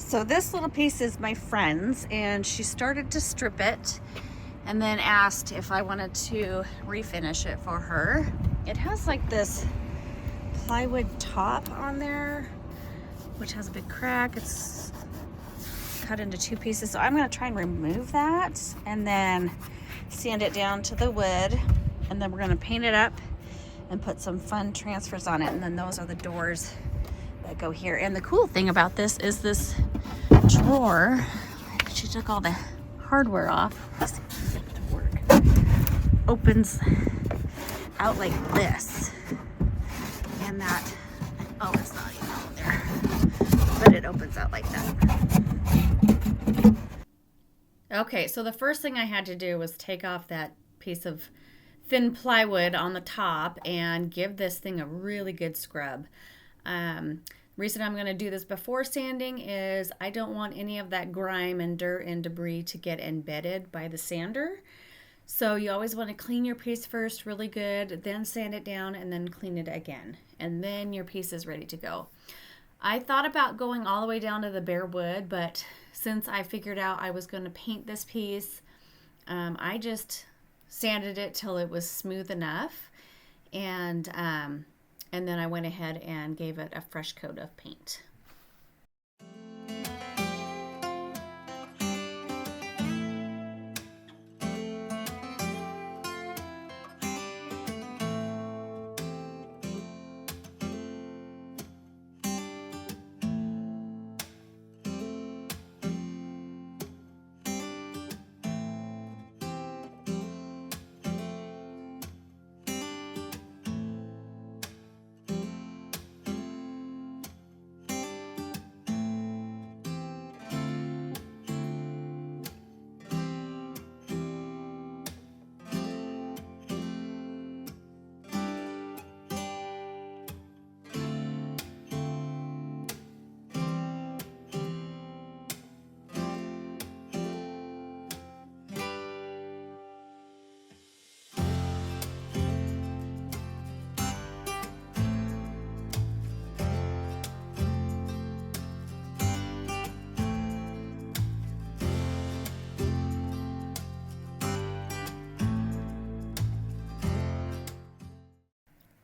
So this little piece is my friend's, and she started to strip it and then asked if I wanted to refinish it for her. It has like this plywood top on there, which has a big crack. It's cut into two pieces. So I'm gonna try and remove that and then sand it down to the wood, and then we're gonna paint it up and put some fun transfers on it. And then those are the doors that go here. And the cool thing about this is this drawer, she took all the hardware off. Let's see if I can get it to work. Opens out like this. And that, oh, it's not even out there, but it opens out like that. Okay, so the first thing I had to do was take off that piece of thin plywood on the top and give this thing a really good scrub. Reason I'm going to do this before sanding is I don't want any of that grime and dirt and debris to get embedded by the sander. So you always want to clean your piece first really good, then sand it down, and then clean it again. And then your piece is ready to go. I thought about going all the way down to the bare wood, but since I figured out I was going to paint this piece, I just sanded it till it was smooth enough, and then I went ahead and gave it a fresh coat of paint.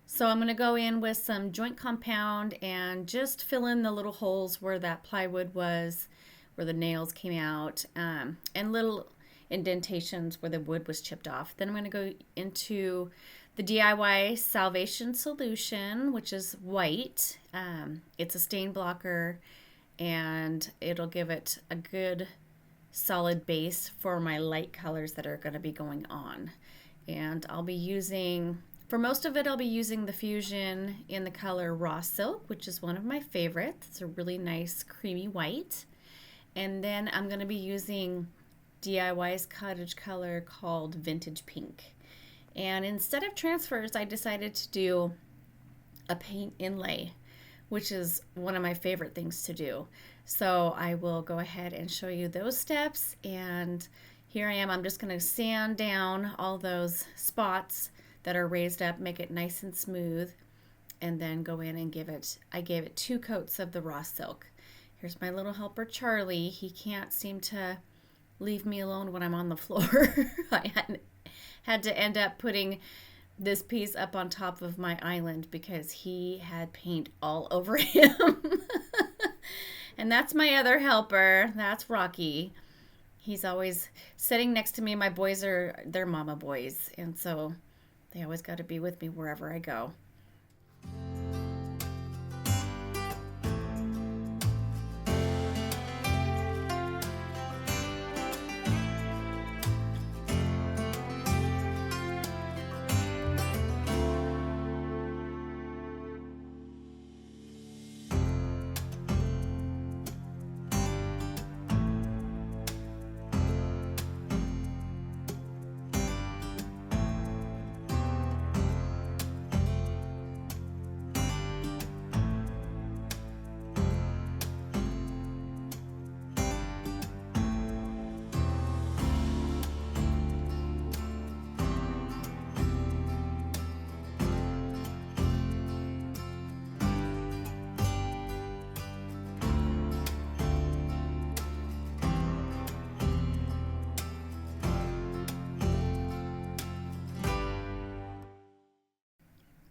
So I'm going to go in with some joint compound and just fill in the little holes where that plywood was, where the nails came out, and little indentations where the wood was chipped off. Then I'm going to go into the DIY Salvation Solution, which is white. It's a stain blocker, and it'll give it a good solid base for my light colors that are going to be going on. And I'll be using... For most of it, I'll be using the Fusion in the color Raw Silk, which is one of my favorites. It's a really nice creamy white. And then I'm going to be using DIY's cottage color called Vintage Pink. And instead of transfers, I decided to do a paint inlay, which is one of my favorite things to do. So I will go ahead and show you those steps. And here I am. I'm just going to sand down all those spots that are raised up, make it nice and smooth, and then go in and I gave it 2 coats of the Raw Silk. Here's my little helper Charlie. He can't seem to leave me alone when I'm on the floor. I had to end up putting this piece up on top of my island because he had paint all over him. And that's my other helper. That's Rocky. He's always sitting next to me. My boys are their mama boys, and so they always got to be with me wherever I go.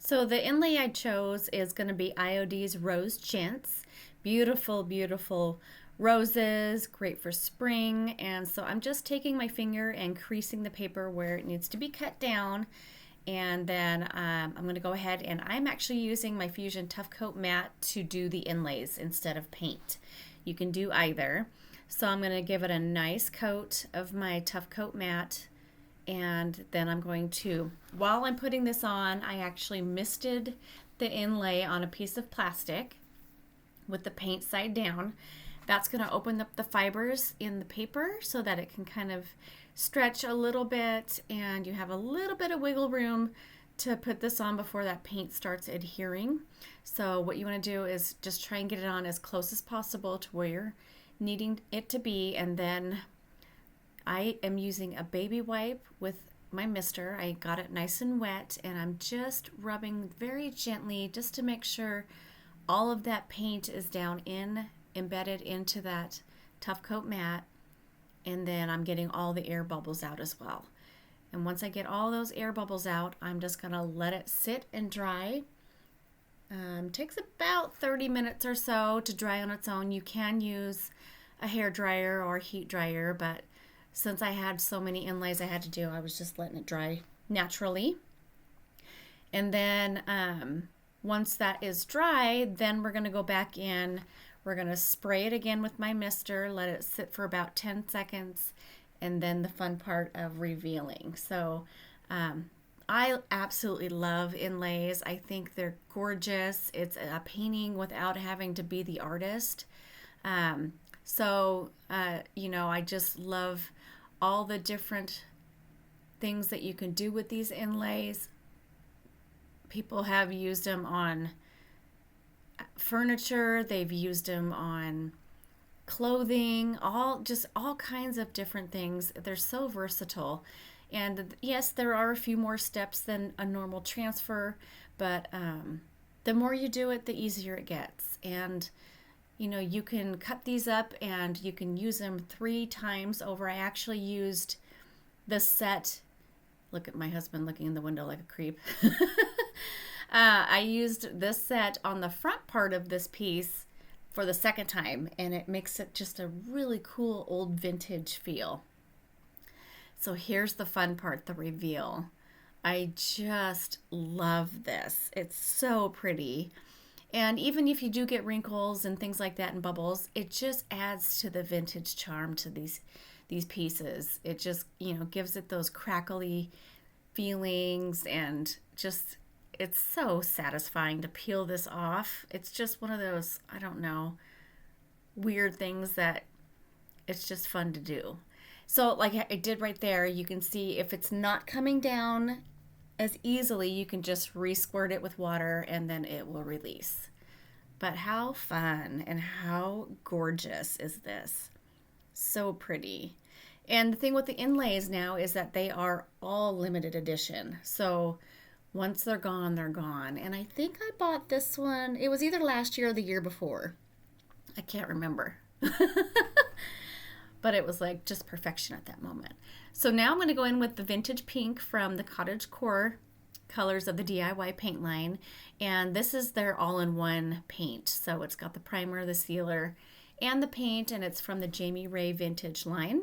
So the inlay I chose is going to be IOD's Rose Chintz. Beautiful, beautiful roses, great for spring. And so I'm just taking my finger and creasing the paper where it needs to be cut down. And then I'm going to go ahead and I'm actually using my Fusion Tough Coat mat to do the inlays instead of paint. You can do either. So I'm going to give it a nice coat of my Tough Coat mat. And then I'm going to, while I'm putting this on, I actually misted the inlay on a piece of plastic with the paint side down. That's going to open up the fibers in the paper so that it can kind of stretch a little bit, and you have a little bit of wiggle room to put this on before that paint starts adhering. So what you want to do is just try and get it on as close as possible to where you're needing it to be, and then I am using a baby wipe with my mister. I got it nice and wet, and I'm just rubbing very gently just to make sure all of that paint is down embedded into that Tough Coat mat. And then I'm getting all the air bubbles out as well. And once I get all those air bubbles out, I'm just gonna let it sit and dry. Takes about 30 minutes or so to dry on its own. You can use a hair dryer or heat dryer, but since I had so many inlays I had to do, I was just letting it dry naturally. And then once that is dry, then we're gonna go back in. We're going to spray it again with my mister, let it sit for about 10 seconds, and then the fun part of revealing. So I absolutely love inlays. I think they're gorgeous. It's a painting without having to be the artist. You know, I just love all the different things that you can do with these inlays. People have used them on furniture, they've used them on clothing, all kinds of different things. They're so versatile. And yes, there are a few more steps than a normal transfer, but the more you do it, the easier it gets. And you know, you can cut these up and you can use them 3 times over. I actually used the set. Look at my husband looking in the window like a creep. I used this set on the front part of this piece for the second time, and it makes it just a really cool old vintage feel. So here's the fun part, the reveal. I just love this. It's so pretty. And even if you do get wrinkles and things like that and bubbles, it just adds to the vintage charm to these pieces. It just, you know, gives it those crackly feelings, and just it's so satisfying to peel this off. It's just one of those, I don't know, weird things that it's just fun to do. So like I did right there, you can see if it's not coming down as easily, you can just re-squirt it with water and then it will release. But how fun and how gorgeous is this? So pretty. And the thing with the inlays now is that they are all limited edition. So once they're gone, they're gone. And I think I bought this one, it was either last year or the year before. I can't remember. But it was like just perfection at that moment. So now I'm going to go in with the vintage pink from the Cottage Core colors of the DIY paint line. And this is their all-in-one paint. So it's got the primer, the sealer, and the paint, and it's from the Jamie Ray vintage line.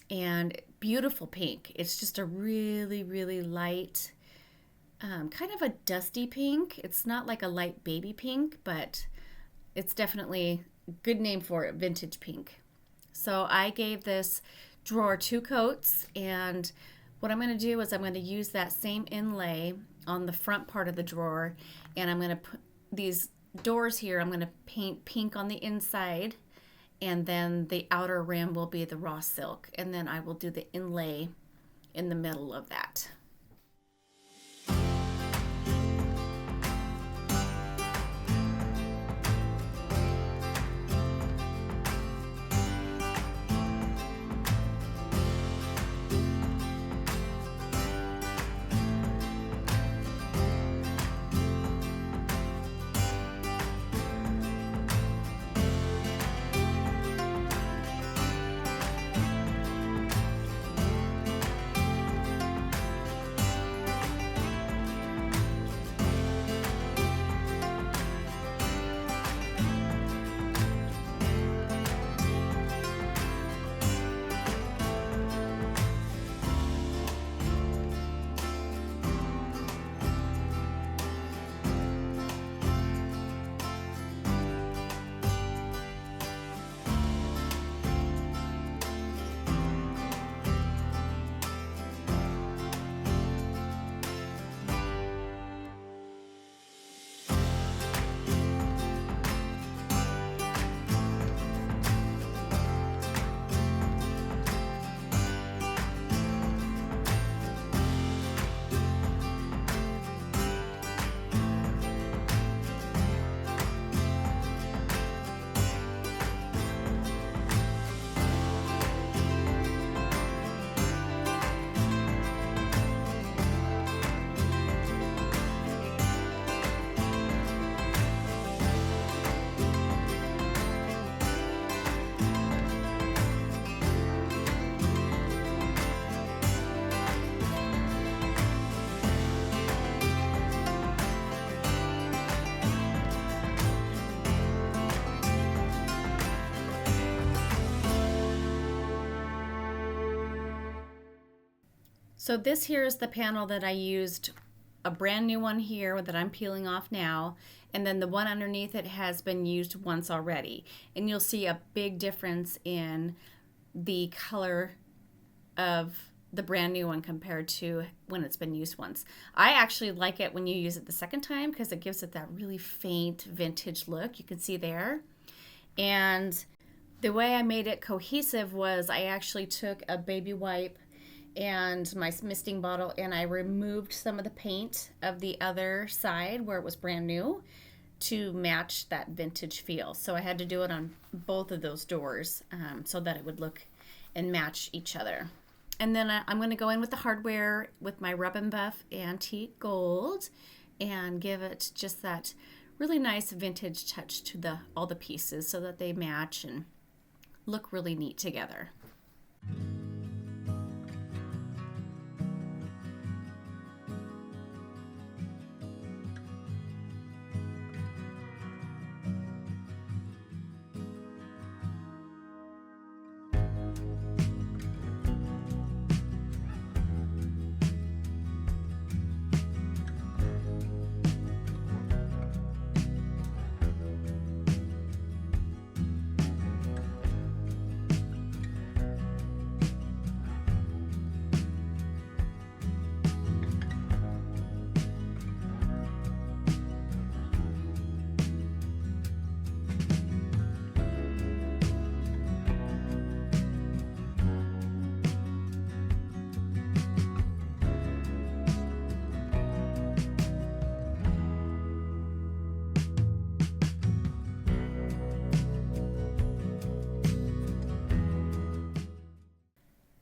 And beautiful pink. It's just a really, really light, kind of a dusty pink. It's not like a light baby pink, but it's definitely a good name for it, vintage pink. So I gave this drawer 2 coats, and what I'm going to do is I'm going to use that same inlay on the front part of the drawer, and I'm going to put these doors here, I'm going to paint pink on the inside, and then the outer rim will be the raw silk, and then I will do the inlay in the middle of that. So this here is the panel that I used, a brand new one here that I'm peeling off now, and then the one underneath it has been used once already. And you'll see a big difference in the color of the brand new one compared to when it's been used once. I actually like it when you use it the second time because it gives it that really faint vintage look. You can see there. And the way I made it cohesive was I actually took a baby wipe and my misting bottle and I removed some of the paint of the other side where it was brand new to match that vintage feel. So I had to do it on both of those doors so that it would look and match each other. And then I'm going to go in with the hardware with my Rub and Buff Antique Gold and give it just that really nice vintage touch to all the pieces so that they match and look really neat together.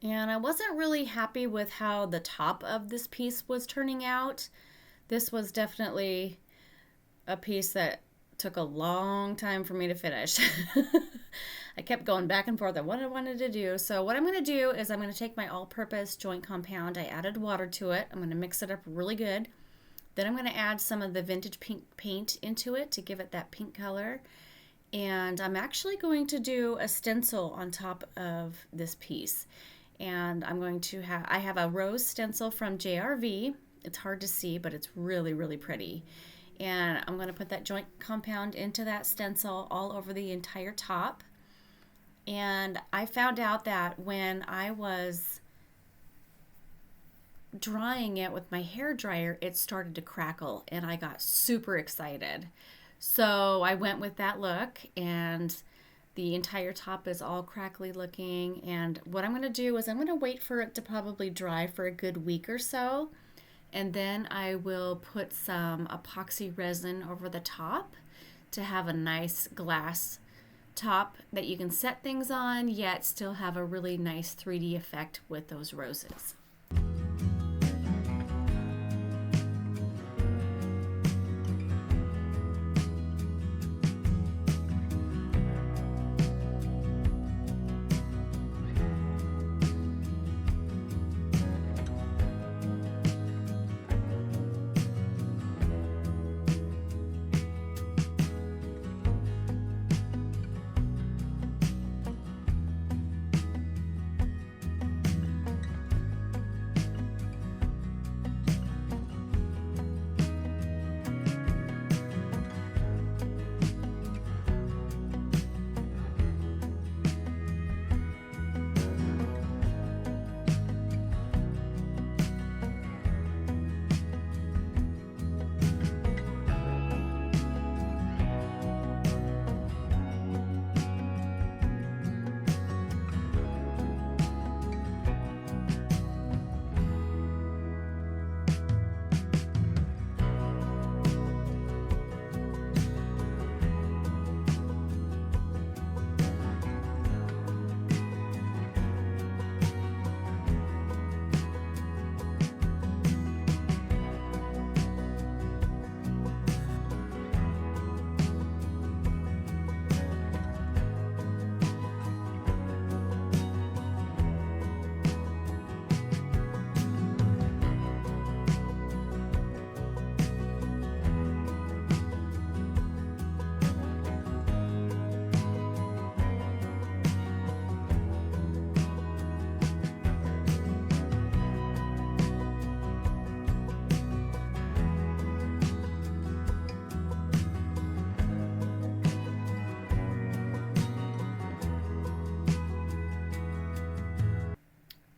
And I wasn't really happy with how the top of this piece was turning out. This was definitely a piece that took a long time for me to finish. I kept going back and forth on what I wanted to do. So what I'm going to do is I'm going to take my all-purpose joint compound. I added water to it. I'm going to mix it up really good. Then I'm going to add some of the vintage pink paint into it to give it that pink color. And I'm actually going to do a stencil on top of this piece. And I'm going to I have a rose stencil from JRV. It's hard to see, but it's really, really pretty. And I'm going to put that joint compound into that stencil all over the entire top. And I found out that when I was drying it with my hair dryer, it started to crackle and I got super excited. So I went with that look, and the entire top is all crackly looking. And what I'm going to do is I'm going to wait for it to probably dry for a good week or so. And then I will put some epoxy resin over the top to have a nice glass top that you can set things on, yet still have a really nice 3D effect with those roses.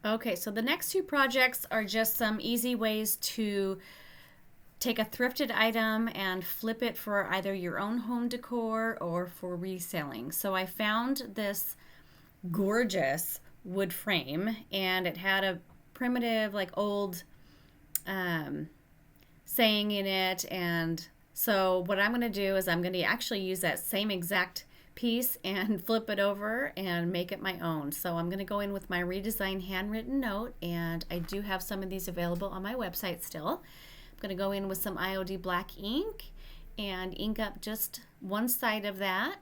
Okay, so the next two projects are just some easy ways to take a thrifted item and flip it for either your own home decor or for reselling. So I found this gorgeous wood frame, and it had a primitive, like old um, saying in it. And so what I'm going to do is I'm going to actually use that same exact piece and flip it over and make it my own. So I'm going to go in with my redesigned handwritten note, and I do have some of these available on my website still. I'm going to go in with some IOD black ink and ink up just one side of that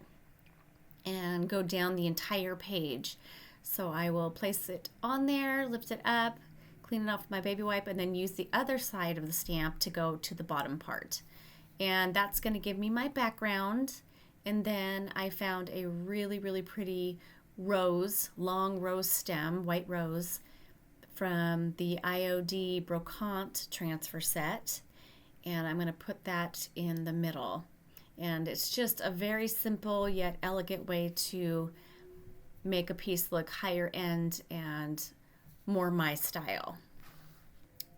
and go down the entire page. So I will place it on there, lift it up, clean it off with my baby wipe, and then use the other side of the stamp to go to the bottom part. And that's going to give me my background. And then I found a really, really pretty rose, long rose stem, white rose, from the IOD brocante transfer set. And I'm going to put that in the middle. And it's just a very simple yet elegant way to make a piece look higher end and more my style.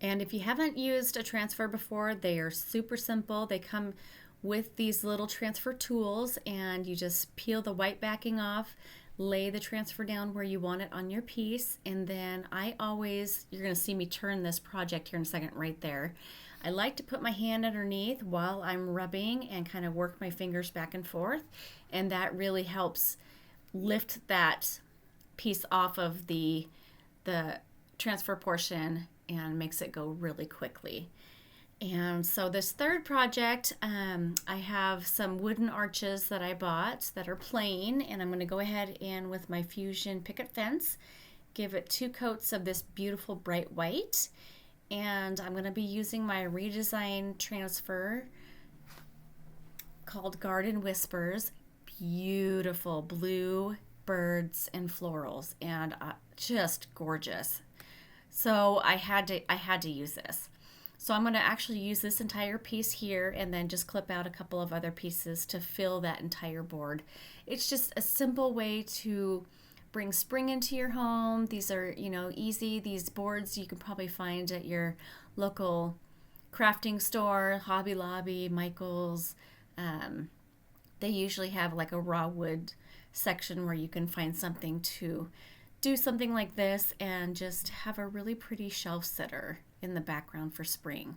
And if you haven't used a transfer before, they are super simple. They come with these little transfer tools, and you just peel the white backing off, lay the transfer down where you want it on your piece, and then you're going to see me turn this project here in a second right there. I like to put my hand underneath while I'm rubbing and kind of work my fingers back and forth, and that really helps lift that piece off of the transfer portion and makes it go really quickly. And so this third project, I have some wooden arches that I bought that are plain, and I'm going to go ahead and with my Fusion picket fence, give it 2 coats of this beautiful bright white. And I'm going to be using my redesigned transfer called Garden Whispers. Beautiful blue birds and florals, and just gorgeous. So I had to use this. So I'm going to actually use this entire piece here and then just clip out a couple of other pieces to fill that entire board. It's just a simple way to bring spring into your home. These are, easy. These boards you can probably find at your local crafting store, Hobby Lobby, Michael's. They usually have like a raw wood section where you can find something to do something like this and just have a really pretty shelf sitter in the background for spring.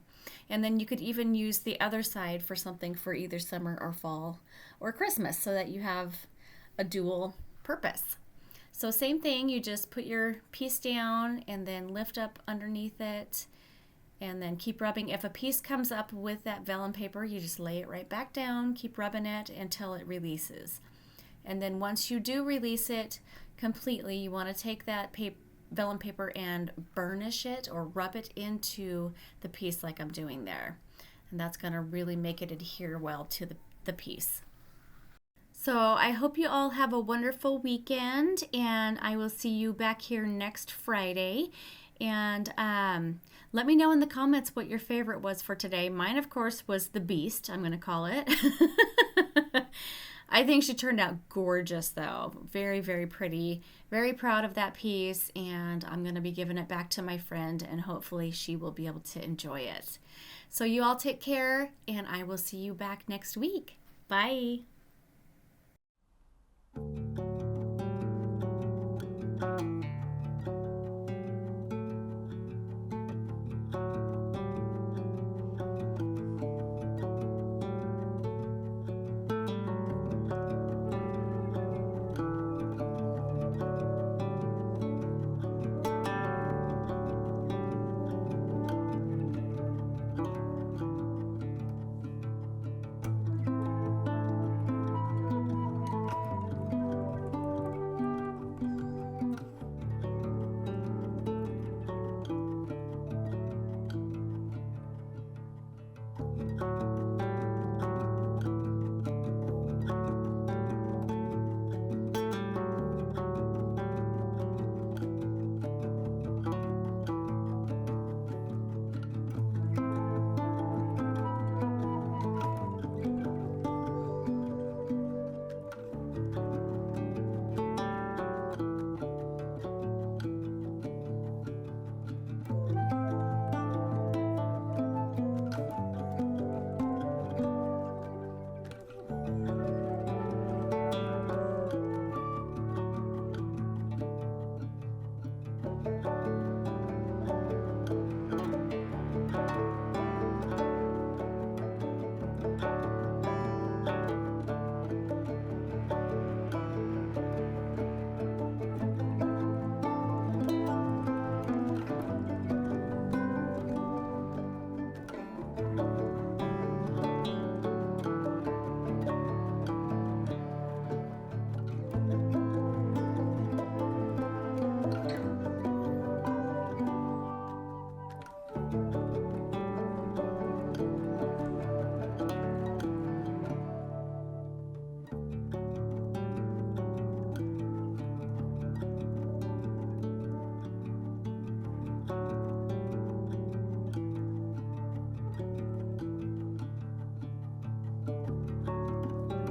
And then you could even use the other side for something for either summer or fall or Christmas, so that you have a dual purpose. So same thing, you just put your piece down and then lift up underneath it and then keep rubbing. If a piece comes up with that vellum paper, you just lay it right back down, keep rubbing it until it releases. And then once you do release it completely, you want to take that vellum paper and burnish it or rub it into the piece like I'm doing there. And that's going to really make it adhere well to the piece. So I hope you all have a wonderful weekend, and I will see you back here next Friday. And let me know in the comments what your favorite was for today. Mine, of course, was the Beast, I'm going to call it. I think she turned out gorgeous, though. Very, very pretty. Very proud of that piece, and I'm going to be giving it back to my friend, and hopefully she will be able to enjoy it. So you all take care, and I will see you back next week. Bye.